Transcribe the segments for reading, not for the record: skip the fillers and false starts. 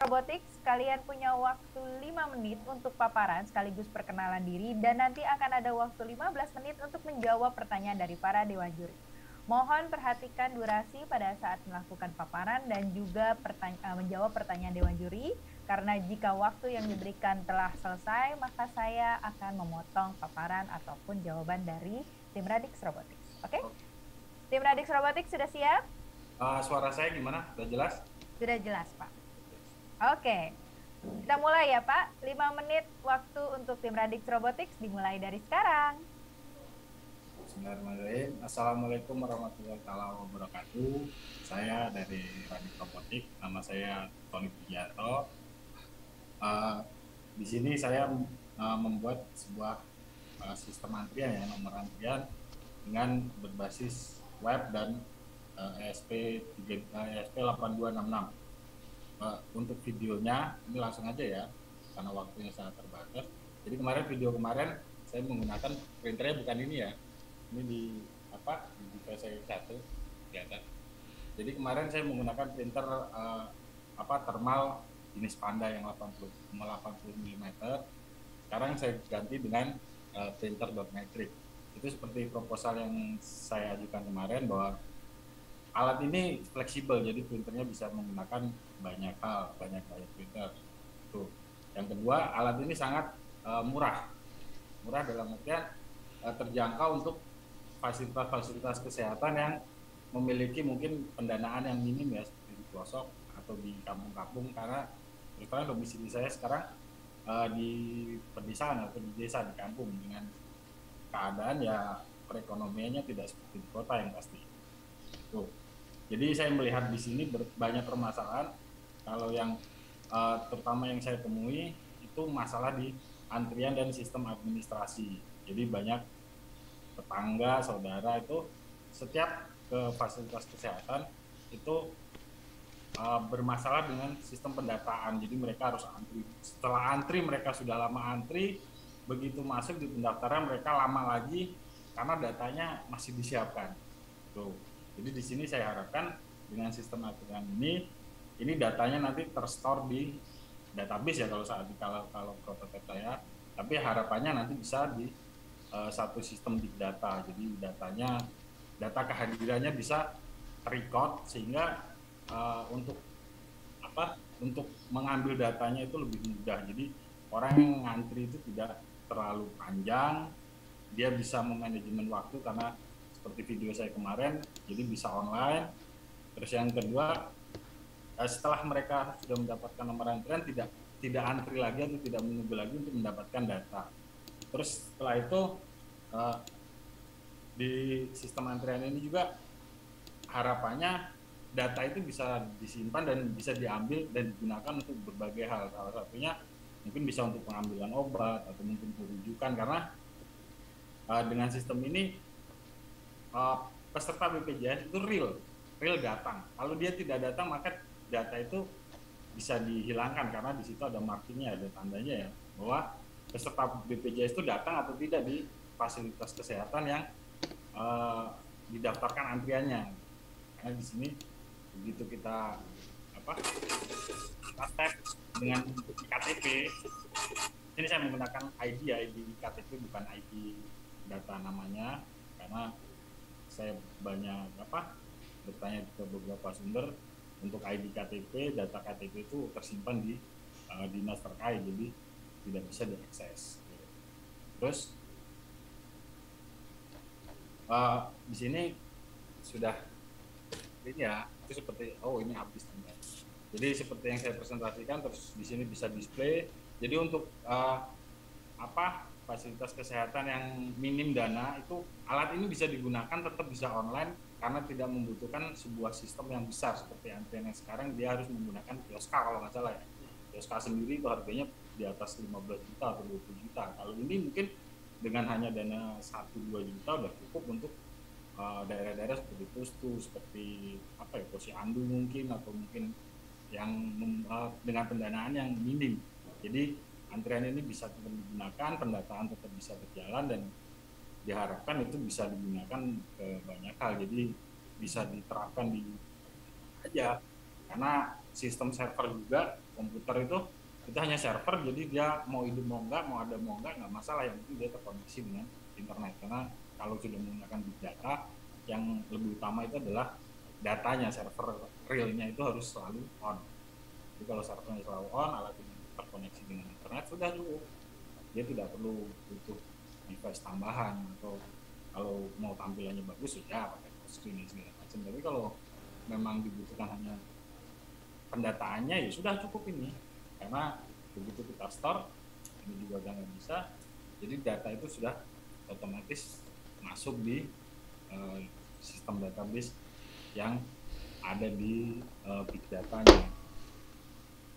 Robotics, kalian punya waktu 5 menit untuk paparan sekaligus perkenalan diri dan nanti akan ada waktu 15 menit untuk menjawab pertanyaan dari para dewan juri. Mohon perhatikan durasi pada saat melakukan paparan dan juga menjawab pertanyaan dewan juri, karena jika waktu yang diberikan telah selesai, maka saya akan memotong paparan ataupun jawaban dari tim Radix Robotics. Oke? Tim Radix Robotics sudah siap? Suara saya gimana? Udah jelas? Sudah jelas, Pak. Oke, kita mulai ya Pak. 5 menit waktu untuk tim Radix Robotics dimulai dari sekarang. Bismillahirrahmanirrahim. Assalamualaikum warahmatullahi wabarakatuh. Saya dari Radix Robotik. Nama saya Tony Pujiato. Di sini saya membuat sebuah sistem antrian ya, nomor antrian dengan berbasis web dan ESP8266. Untuk videonya ini langsung aja ya, karena waktunya sangat terbatas. Jadi video kemarin saya menggunakan printernya bukan ini ya, ini di device saya satu kelihatan. Jadi kemarin saya menggunakan printer thermal jenis Panda yang 80 mm. Sekarang saya ganti dengan printer dot matrix. Itu seperti proposal yang saya ajukan kemarin, bahwa alat ini fleksibel, jadi printernya bisa menggunakan banyak hal, banyak printer. Tuh. Yang kedua, alat ini sangat murah dalam artian terjangkau untuk fasilitas-fasilitas kesehatan yang memiliki mungkin pendanaan yang minim ya, seperti di pelosok atau di kampung-kampung, karena terutama domisili saya sekarang di pedesaan atau di desa, di kampung, dengan keadaan ya perekonomiannya tidak seperti di kota yang pasti. Tuh. Jadi saya melihat di sini banyak permasalahan. Kalau yang terutama yang saya temui itu masalah di antrian dan sistem administrasi. Jadi banyak tetangga, saudara itu setiap ke fasilitas kesehatan itu bermasalah dengan sistem pendataan. Jadi mereka harus antri. Setelah antri, mereka sudah lama antri, begitu masuk di pendaftaran mereka lama lagi karena datanya masih disiapkan. Tuh. Jadi di sini saya harapkan dengan sistem aturan ini datanya nanti terstore di database ya, kalau prototipe saya. Tapi harapannya nanti bisa di satu sistem big data. Jadi data kehadirannya bisa record, sehingga untuk mengambil datanya itu lebih mudah. Jadi orang yang ngantri itu tidak terlalu panjang, dia bisa memanajemen waktu karena seperti video saya kemarin, jadi bisa online. Terus yang kedua, setelah mereka sudah mendapatkan nomor antrian, tidak antri lagi atau tidak menunggu lagi untuk mendapatkan data. Terus setelah itu di sistem antrian ini juga harapannya data itu bisa disimpan dan bisa diambil dan digunakan untuk berbagai hal. Salah satunya mungkin bisa untuk pengambilan obat atau mungkin rujukan, karena dengan sistem ini peserta BPJS itu real datang. Kalau dia tidak datang, maka data itu bisa dihilangkan, karena di situ ada markingnya, ada tandanya ya, bahwa peserta BPJS itu datang atau tidak di fasilitas kesehatan yang didaftarkan antriannya. Karena di sini begitu kita tap dengan KTP, ini saya menggunakan ID KTP, bukan ID data namanya, karena saya banyak bertanya ke beberapa sumber. Untuk ID KTP, data KTP itu tersimpan di dinas terkait, jadi tidak bisa diakses. Terus di sini sudah ini ya, itu seperti ini habis teman. Jadi seperti yang saya presentasikan, terus di sini bisa display. Jadi untuk fasilitas kesehatan yang minim dana, itu alat ini bisa digunakan, tetap bisa online, karena tidak membutuhkan sebuah sistem yang besar seperti antrian yang sekarang. Dia harus menggunakan Kioska kalau nggak salah ya. Kioska sendiri itu harganya di atas 15 juta atau 20 juta. Kalau ini mungkin dengan hanya dana 1-2 juta udah cukup untuk daerah-daerah seperti Pustu, seperti Posyandu mungkin, atau mungkin yang dengan pendanaan yang minim. Jadi antrian ini bisa tetap digunakan, pendataan tetap bisa berjalan, dan diharapkan itu bisa digunakan ke banyak hal. Jadi bisa diterapkan di aja, karena sistem server juga komputer itu hanya server, jadi dia mau hidup mau ada mau nggak masalah, yang penting dia terkoneksi dengan internet. Karena kalau sudah menggunakan big data, yang lebih utama itu adalah datanya, server realnya itu harus selalu on. Jadi kalau servernya selalu on, alat ini terkoneksi dengan internet, sudah cukup. Dia tidak perlu butuh device tambahan, atau kalau mau tampilannya bagus ya pakai touchscreen segala macam. Tapi kalau memang dibutuhkan hanya pendataannya, ya sudah cukup ini. Karena begitu kita store, ini juga udah nggak bisa, jadi data itu sudah otomatis masuk di sistem database yang ada di big datanya.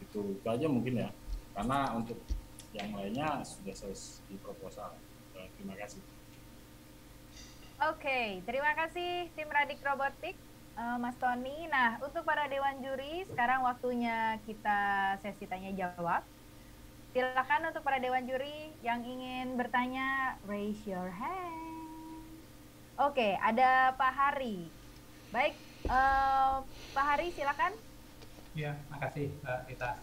Itu aja mungkin ya, karena untuk yang lainnya sudah saya di proposal. Terima kasih. Oke, terima kasih tim Radik Robotik, Mas Tony. Nah, untuk para dewan juri, sekarang waktunya kita sesi tanya jawab. Silakan untuk para dewan juri yang ingin bertanya, raise your hand. Oke, ada Pak Hari. Baik, Pak Hari silakan. Ya, makasih Rita.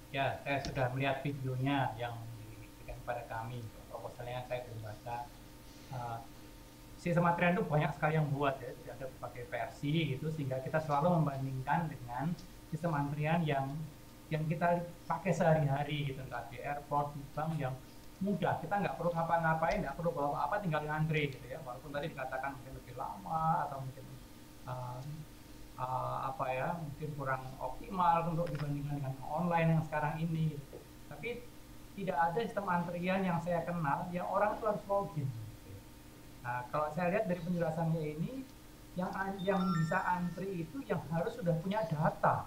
Ya, saya sudah melihat videonya yang diberikan kepada kami. Proposalnya saya belum baca. Sistem antrian itu banyak sekali yang buat ya, ada berbagai versi gitu, sehingga kita selalu membandingkan dengan sistem antrian yang kita pakai sehari-hari gitu, entah di airport, di bank, yang mudah, kita nggak perlu ngapa-ngapain, nggak perlu bawa apa, tinggal ngantri gitu ya, walaupun tadi dikatakan mungkin lebih lama atau mungkin mungkin kurang optimal untuk dibandingkan dengan online yang sekarang ini gitu. Tapi tidak ada sistem antrian yang saya kenal yang orang itu harus login. Nah, kalau saya lihat dari penjelasannya ini, yang bisa antri itu yang harus sudah punya data,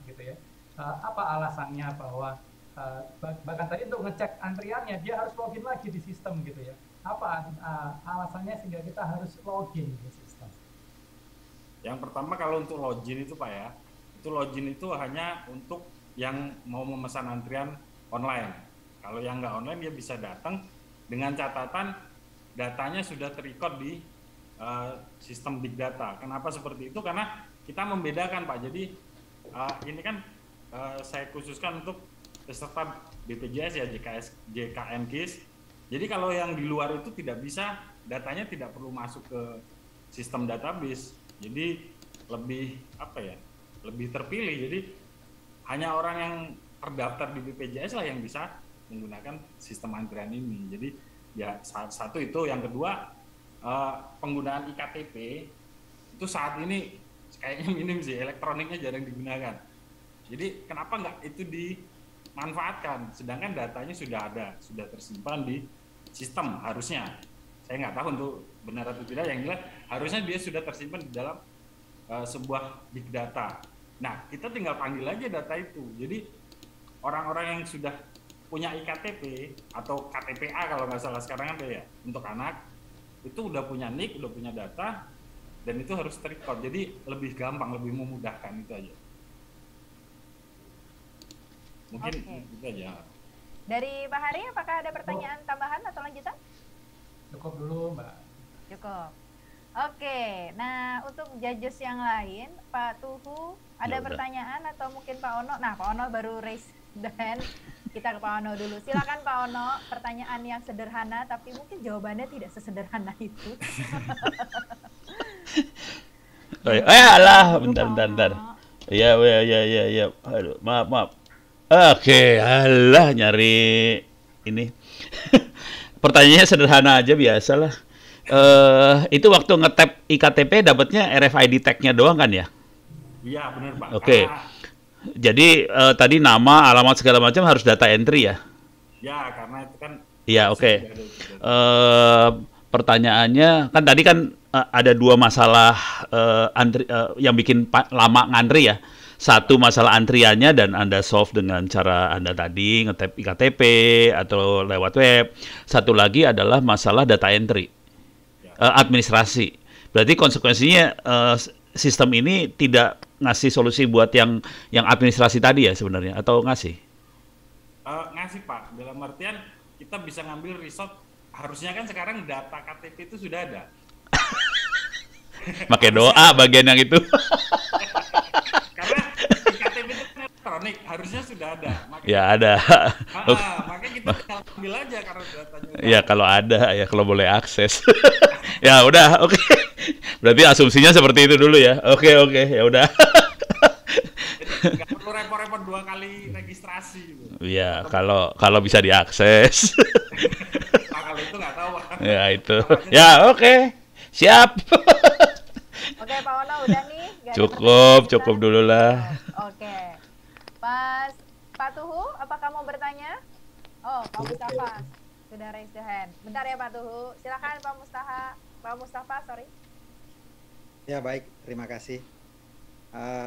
gitu ya. Apa alasannya bahwa bahkan tadi untuk ngecek antriannya dia harus login lagi di sistem gitu ya? Apa alasannya sehingga kita harus login di sistem? Yang pertama, kalau untuk login itu Pak ya, itu login itu hanya untuk yang mau memesan antrian online. Kalau yang nggak online dia bisa datang dengan catatan datanya sudah terrecord di sistem big data. Kenapa seperti itu? Karena kita membedakan Pak. Jadi ini kan saya khususkan untuk peserta BPJS ya, JKN KIS. Jadi kalau yang di luar itu tidak bisa, datanya tidak perlu masuk ke sistem database. Jadi lebih lebih terpilih. Jadi hanya orang yang terdaftar di BPJS lah yang bisa menggunakan sistem antrian ini. Jadi ya satu itu, yang kedua penggunaan iktp itu saat ini kayaknya minim sih, elektroniknya jarang digunakan. Jadi kenapa nggak itu dimanfaatkan, sedangkan datanya sudah ada, sudah tersimpan di sistem harusnya. Saya nggak tahu untuk benar atau tidak, yang jelas harusnya dia sudah tersimpan di dalam sebuah big data. Nah, kita tinggal panggil aja data itu. Jadi orang-orang yang sudah punya iktp atau KTPA kalau nggak salah sekarang ada ya untuk anak, itu udah punya NIK, udah punya data, dan itu harus terrecord. Jadi lebih gampang, lebih memudahkan, itu aja. Mungkin itu aja. Dari Pak Hari, apakah ada pertanyaan tambahan atau lanjutan? Cukup dulu Mbak. Cukup. Oke, nah untuk judges yang lain, Pak Tuhu, ada pertanyaan atau mungkin Pak Ono? Nah, Pak Ono baru raise hand. Kita ke Pak Ono dulu. Silakan Pak Ono, pertanyaan yang sederhana tapi mungkin jawabannya tidak sesederhana itu. Alah, bentar. Iya. Aduh, maaf. Oke, alah nyari ini. Pertanyaannya sederhana aja, biasalah. Itu waktu nge-tap iktp dapatnya RFID tag-nya doang kan ya? Iya, benar Pak. Oke. Jadi tadi nama, alamat segala macam harus data entry ya? Ya, karena itu kan. Iya, oke. Pertanyaannya kan tadi kan ada dua masalah yang bikin lama ngantri ya. Satu masalah antriannya dan Anda solve dengan cara Anda tadi nge-tap iktp atau lewat web. Satu lagi adalah masalah data entry, administrasi. Berarti konsekuensinya sistem ini tidak ngasih solusi buat yang administrasi tadi ya sebenarnya, atau ngasih? Ngasih Pak, dalam artian kita bisa ngambil result. Harusnya kan sekarang data KTP itu sudah ada. Pakai doa bagian yang itu. Karena iktp itu elektronik harusnya sudah ada. Makanya, Ya ada. makanya kita tinggal ambil aja karena datanya udah Ya kalau ada, ya kalau boleh akses. Ya udah, oke. Berarti asumsinya seperti itu dulu ya. Oke, ya udah. Jadi nggak perlu repot-repot 2 kali registrasi gitu. Ya kalau bisa diakses. Nah, kalau itu nggak tahu. Ya itu. Ya oke. Siap. Oke, Pak Wono udah nih. Nggak ada Cukup pertanyaan dulu lah. Oke. Pak Tuhu, apakah mau bertanya? Oh, Pak Mustafa sudah raise the hand. Bentar ya Pak Tuhu. Silakan Pak Mustafa, sorry. Ya baik, terima kasih.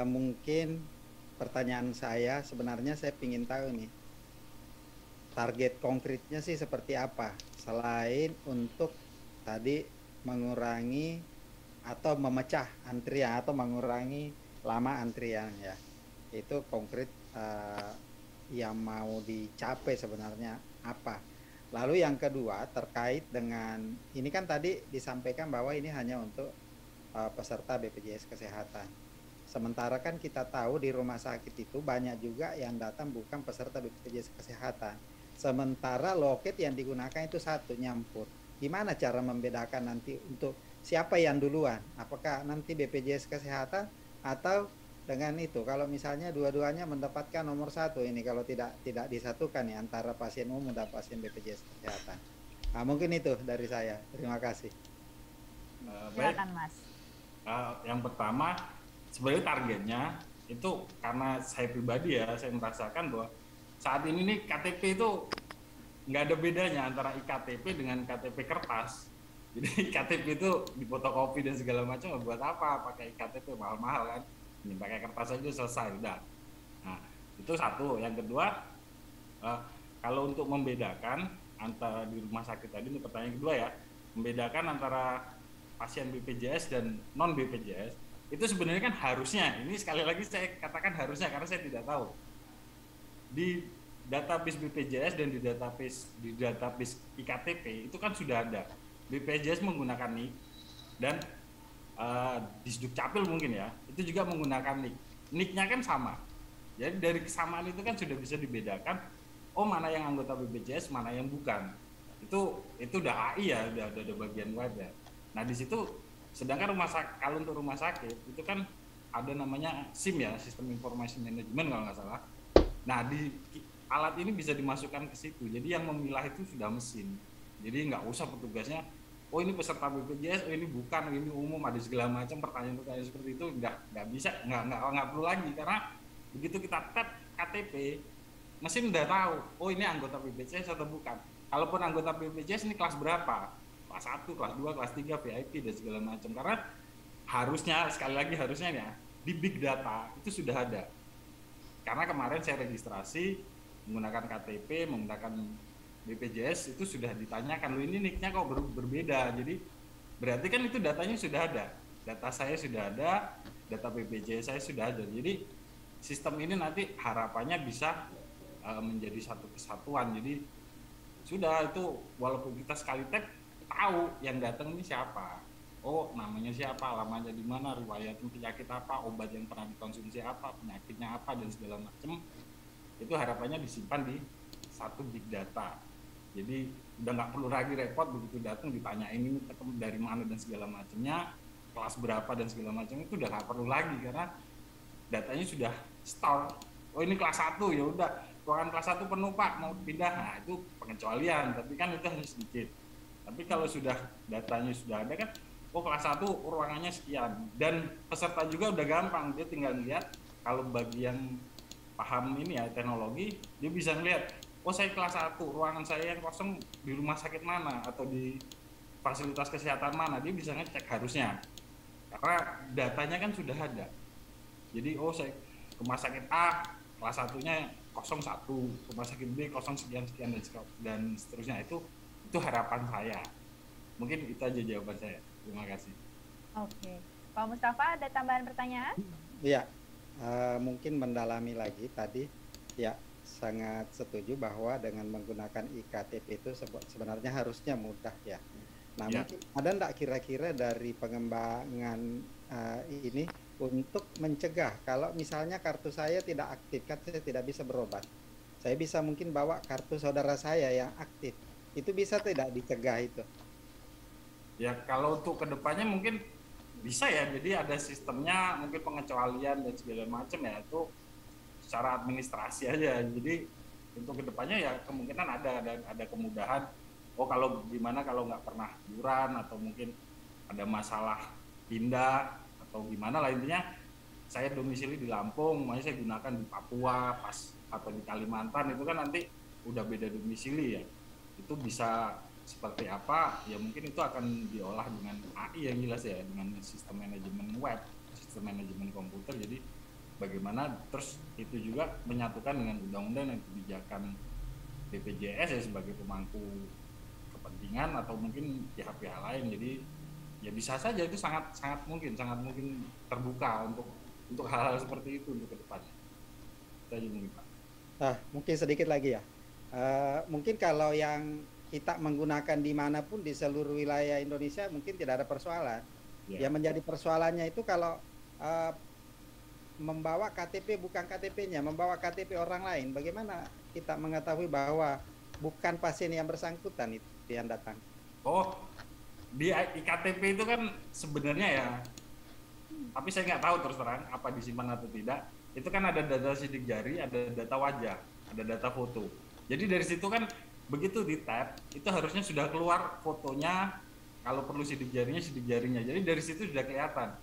Mungkin pertanyaan saya sebenarnya saya ingin tahu nih target konkretnya sih seperti apa selain untuk tadi mengurangi atau memecah antrian atau mengurangi lama antrian ya. Itu konkret yang mau dicapai sebenarnya apa. Lalu yang kedua terkait dengan ini kan tadi disampaikan bahwa ini hanya untuk peserta BPJS Kesehatan. Sementara kan kita tahu di rumah sakit itu banyak juga yang datang bukan peserta BPJS Kesehatan. Sementara loket yang digunakan itu satu nyampur. Gimana cara membedakan nanti untuk siapa yang duluan? Apakah nanti BPJS Kesehatan atau dengan itu? Kalau misalnya dua-duanya mendapatkan nomor 1 ini kalau tidak disatukan ya antara pasien umum dan pasien BPJS Kesehatan. Nah, mungkin itu dari saya. Terima kasih. Baik. Silakan Mas. Yang pertama sebenarnya targetnya itu karena saya pribadi ya saya merasakan bahwa saat ini nih KTP itu nggak ada bedanya antara iktp dengan KTP kertas. Jadi KTP itu difotokopi dan segala macam buat apa pakai iktp mahal-mahal kan, ini pakai kertas aja selesai udah. Nah itu satu. Yang kedua kalau untuk membedakan antara di rumah sakit tadi ini pertanyaan kedua ya, membedakan antara pasien BPJS dan non BPJS itu sebenarnya kan harusnya, ini sekali lagi saya katakan harusnya karena saya tidak tahu, di database BPJS dan di database iktp itu kan sudah ada BPJS menggunakan NIK dan di Dukcapil mungkin ya itu juga menggunakan NIK. NIK-nya kan sama, jadi dari kesamaan itu kan sudah bisa dibedakan oh mana yang anggota BPJS mana yang bukan. Itu udah AI ya, udah ada bagian web ya. Nah di situ sedangkan kalau untuk rumah sakit itu kan ada namanya SIM ya, Sistem Informasi Manajemen kalau nggak salah. Nah di alat ini bisa dimasukkan ke situ, jadi yang memilah itu sudah mesin, jadi nggak usah petugasnya oh ini peserta BPJS, oh ini bukan, ini umum, ada segala macam pertanyaan seperti itu nggak bisa, nggak perlu lagi karena begitu kita tap KTP mesin udah tahu oh ini anggota BPJS atau bukan. Kalaupun anggota BPJS ini kelas berapa, kelas 1, kelas 2, kelas 3, VIP dan segala macam. Karena harusnya, sekali lagi harusnya ya, di big data itu sudah ada. Karena kemarin saya registrasi menggunakan KTP, menggunakan BPJS itu sudah ditanyakan, loh ini nicknya kok berbeda. Jadi berarti kan itu datanya sudah ada. Data saya sudah ada, data BPJS saya sudah ada. Jadi sistem ini nanti harapannya bisa menjadi satu kesatuan. Jadi sudah itu walaupun kita sekali tag tahu yang datang ini siapa, oh namanya siapa, alamatnya di mana, riwayat penyakit apa, obat yang pernah dikonsumsi apa, penyakitnya apa dan segala macam. Itu harapannya disimpan di satu big data. Jadi udah nggak perlu lagi repot begitu datang ditanyain ini dari mana dan segala macamnya, kelas berapa dan segala macam, itu udah nggak perlu lagi karena datanya sudah store. Oh ini kelas 1 ya udah, ruangan kelas 1 penuh Pak, mau pindah. Nah itu pengecualian, tapi kan itu hanya sedikit. Tapi kalau sudah datanya sudah ada kan, oh kelas 1 ruangannya sekian. Dan peserta juga udah gampang, dia tinggal lihat, kalau bagi yang paham ini ya teknologi, dia bisa ngeliat, oh saya kelas 1, ruangan saya yang kosong di rumah sakit mana, atau di fasilitas kesehatan mana, dia bisa ngecek harusnya. Karena datanya kan sudah ada. Jadi oh saya rumah sakit A, kelas 1-nya 01, rumah sakit B 0 sekian-sekian dan seterusnya. Itu harapan saya. Mungkin itu aja jawaban saya. Terima kasih. Oke. Pak Mustafa ada tambahan pertanyaan? Iya, mungkin mendalami lagi tadi. Ya, sangat setuju bahwa dengan menggunakan iktp itu sebenarnya harusnya mudah ya. Nah, Ya. mungkin ada enggak kira-kira dari pengembangan ini untuk mencegah kalau misalnya kartu saya tidak aktif, kan saya tidak bisa berobat. Saya bisa mungkin bawa kartu saudara saya yang aktif. Itu bisa tidak dicegah itu? Ya kalau untuk kedepannya mungkin bisa ya, jadi ada sistemnya, mungkin pengecualian dan segala macam ya, itu secara administrasi aja. Jadi untuk kedepannya ya kemungkinan ada kemudahan. Oh kalau gimana kalau nggak pernah liburan atau mungkin ada masalah pindah atau gimana lah, intinya saya domisili di Lampung, makanya saya gunakan di Papua pas atau di Kalimantan, itu kan nanti udah beda domisili ya, itu bisa seperti apa ya, mungkin itu akan diolah dengan AI yang jelas ya, dengan sistem manajemen web, sistem manajemen komputer. Jadi bagaimana terus itu juga menyatukan dengan undang-undang dan kebijakan BPJS ya sebagai pemangku kepentingan atau mungkin pihak-pihak lain. Jadi ya bisa saja itu sangat mungkin terbuka untuk hal-hal seperti itu untuk kedepannya. Itu aja mungkin Pak. Mungkin sedikit lagi ya. Mungkin kalau yang kita menggunakan dimanapun di seluruh wilayah Indonesia mungkin tidak ada persoalan. Ya. Yang menjadi persoalannya itu kalau membawa KTP bukan KTP-nya, membawa KTP orang lain. Bagaimana kita mengetahui bahwa bukan pasien yang bersangkutan itu yang datang? Oh, di iktp itu kan sebenarnya ya, tapi saya nggak tahu terus terang apa disimpan atau tidak. Itu kan ada data sidik jari, ada data wajah, ada data foto. Jadi dari situ kan begitu di tab itu harusnya sudah keluar fotonya, kalau perlu sidik jarinya. Jadi dari situ sudah kelihatan.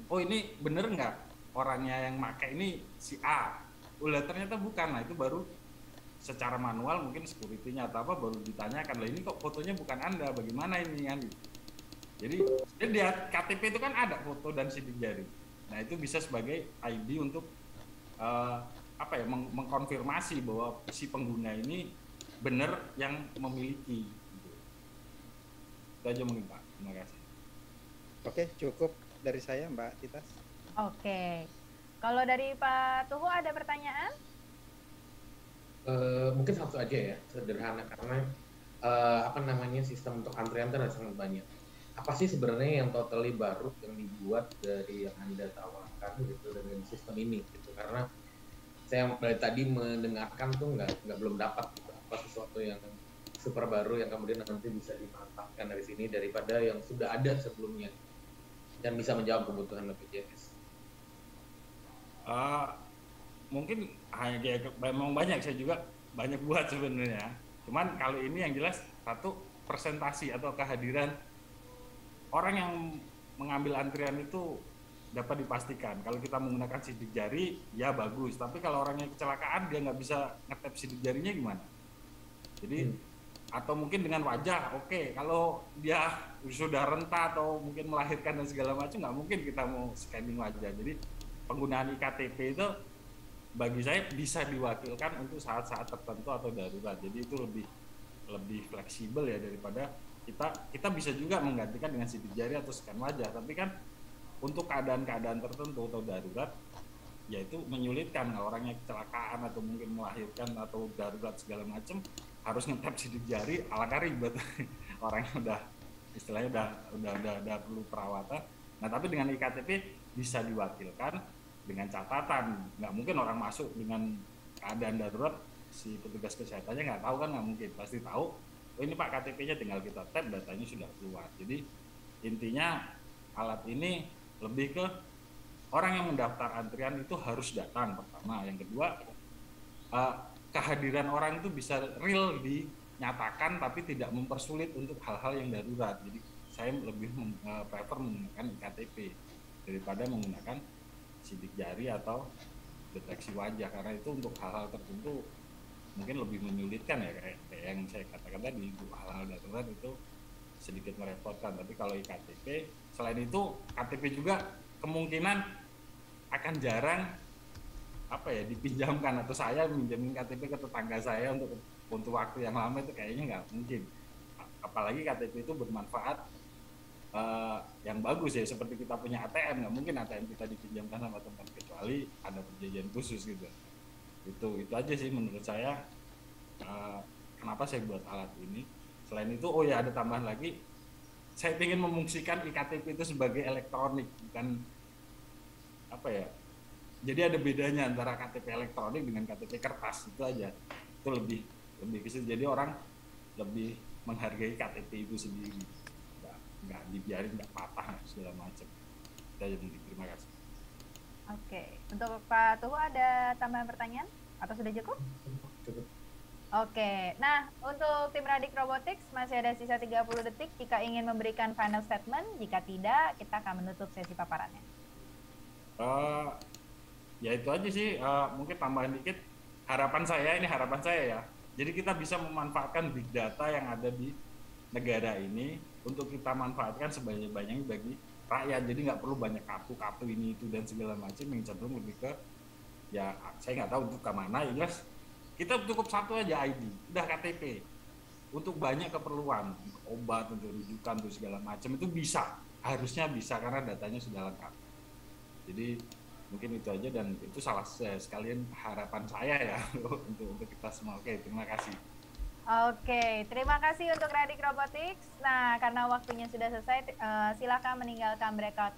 Oh ini bener nggak orangnya yang pakai ini si A? Udah ternyata bukan. Nah itu baru secara manual mungkin security-nya atau apa baru ditanyakan, lah ini kok fotonya bukan Anda, bagaimana ini kan? Jadi di KTP itu kan ada foto dan sidik jari. Nah itu bisa sebagai ID untuk mengkonfirmasi bahwa si pengguna ini benar yang memiliki. Itu aja mungkin Pak. Terima kasih. Oke, cukup dari saya Mbak Titas. Oke. Kalau dari Pak Tuhu ada pertanyaan? Mungkin satu aja ya, sederhana, karena sistem untuk antrian kan ada sangat banyak. Apa sih sebenarnya yang totally baru yang dibuat dari yang Anda tawarkan gitu dengan sistem ini gitu? Karena saya dari tadi mendengarkan tuh belum dapat gitu, apa sesuatu yang super baru yang kemudian nanti bisa dimanfaatkan dari sini daripada yang sudah ada sebelumnya dan bisa menjawab kebutuhan BPJS. Mungkin memang banyak, saya juga banyak buat sebenarnya. Cuman kalau ini yang jelas satu, presentasi atau kehadiran orang yang mengambil antrian itu dapat dipastikan. Kalau kita menggunakan sidik jari ya bagus, tapi kalau orangnya kecelakaan dia nggak bisa ngetap sidik jarinya gimana? Jadi atau mungkin dengan wajah, oke. Kalau dia sudah renta atau mungkin melahirkan dan segala macam, nggak mungkin kita mau scanning wajah. Jadi penggunaan iktp itu bagi saya bisa diwakilkan untuk saat-saat tertentu atau darurat. Jadi itu lebih fleksibel ya, daripada kita bisa juga menggantikan dengan sidik jari atau scan wajah. Tapi kan untuk keadaan-keadaan tertentu atau darurat, yaitu menyulitkan. Kalau orangnya kecelakaan atau mungkin melahirkan atau darurat segala macam, harus ngetap sidik jari ala kari buat orang yang udah istilahnya udah perlu perawatan. Nah tapi dengan iktp bisa diwakilkan dengan catatan. Nggak mungkin orang masuk dengan keadaan darurat, si petugas kesehatannya nggak tahu kan, nggak mungkin, pasti tahu. Oh ini Pak KTP-nya, tinggal kita tap, datanya sudah keluar. Jadi intinya alat ini lebih ke orang yang mendaftar antrian itu harus datang pertama. Yang kedua, kehadiran orang itu bisa real dinyatakan tapi tidak mempersulit untuk hal-hal yang darurat. Jadi saya lebih prefer menggunakan iktp daripada menggunakan sidik jari atau deteksi wajah, karena itu untuk hal-hal tertentu mungkin lebih menyulitkan ya, kayak yang saya katakan tadi, untuk hal-hal darurat itu sedikit merepotkan. Tapi kalau iktp, selain itu KTP juga kemungkinan akan jarang dipinjamkan, atau saya minjamin KTP ke tetangga saya untuk waktu yang lama, itu kayaknya nggak mungkin. Apalagi KTP itu bermanfaat yang bagus ya, seperti kita punya ATM, nggak mungkin ATM kita dipinjamkan sama teman kecuali ada perjanjian khusus gitu. Itu aja sih menurut saya kenapa saya buat alat ini. Selain itu, oh ya ada tambahan lagi, saya ingin memungsikan iktp itu sebagai elektronik, bukan apa ya? Jadi ada bedanya antara KTP elektronik dengan KTP kertas, itu aja. Itu lebih ke situ. Jadi orang lebih menghargai KTP itu sendiri. Nggak dibiarin nggak patah segala macam. Kita jadi terima kasih. Oke, untuk Pak Tuhu ada tambahan pertanyaan atau sudah cukup? Cukup. Oke, nah untuk tim Radik Robotics masih ada sisa 30 detik jika ingin memberikan final statement. Jika tidak, kita akan menutup sesi paparannya. Ya itu aja sih, mungkin tambahan dikit, harapan saya ya, jadi kita bisa memanfaatkan big data yang ada di negara ini untuk kita manfaatkan sebanyak-banyaknya bagi rakyat, jadi nggak perlu banyak kartu ini itu dan segala macam, yang cenderung lebih ke ya saya nggak tahu untuk kemana, ya jelas kita cukup satu aja ID, udah KTP untuk banyak keperluan, untuk obat, untuk rujukan, untuk segala macam itu bisa, harusnya bisa karena datanya sudah lengkap. Jadi mungkin itu aja, dan itu salah sekalian harapan saya ya untuk kita semua. Oke, terima kasih. Oke, terima kasih untuk Radik Robotics. Nah, karena waktunya sudah selesai, silakan meninggalkan breakout